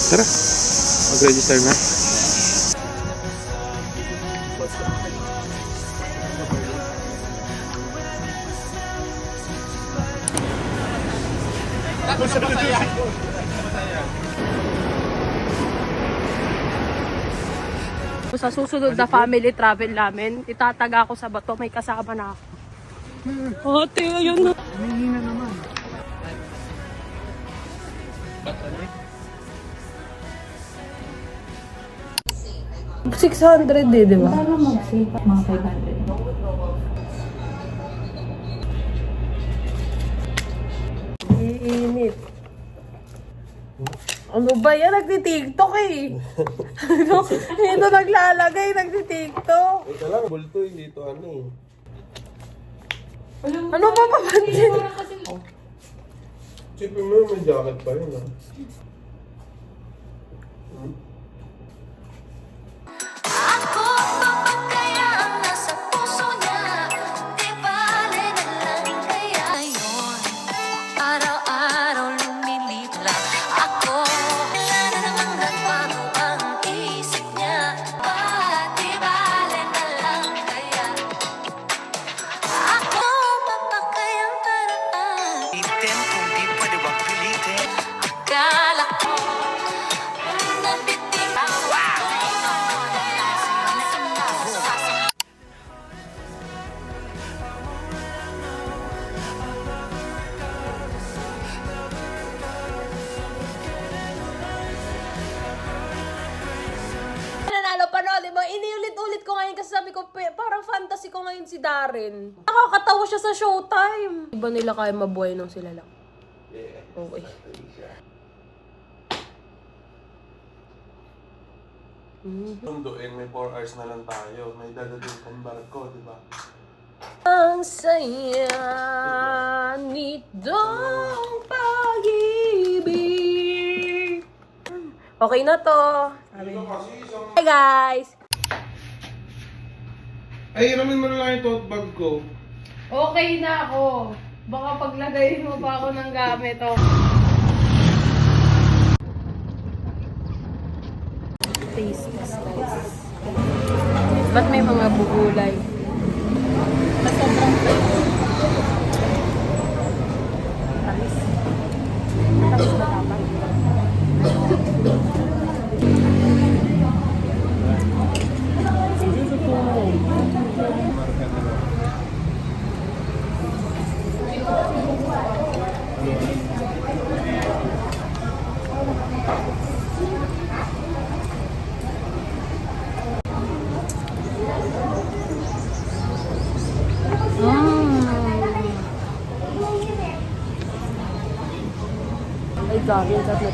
Tara, mag-register na. Sa susunod na family travel namin, itataga ako sa bato, may kasama na ako. Ate, ayun na. Humingi na naman. 600 eh, di ba? Paano mag-save at mga 500? Iinit. Ano ba yan? Nagtitiktok eh. Ito naglalagay, nagtitiktok. Ito lang, bulto eh. Dito ano eh. Ano ba papansin? Sipin mo, may jacket pa rin ah. Ako kaya ang nasa puso niya, di bale na lang kaya ngayon. Araw-araw lumilit lang ako. Wala na namang nagbago ang isip niya. Di bale na lang kaya ako mapakayang paraan. Itin kung di pwede wag pilitin. Akala ko nabitin ako. Nanalo pa no, di ba? Iniulit-ulit ko ngayon kasi sabi ko, parang fantasy ko ngayon si Darren. Nakakatawa siya sa showtime. Iba nila kaya mabuhay nung sila lang. Okay. Sunduin, may 4 hours na lang tayo. May dadating kang barko, di ba? Ang saya nitong pag-ibig. Okay na to. Hi guys! Ay, iramin mo na lang yung tote bag ko. Okay na ako. Baka paglagay mo pa ako ng gamit. Oh. Taste test guys. Ba't may mga bugulay? Sobrang tamis. Tamis ba tama? Ay, dami. Dami na to.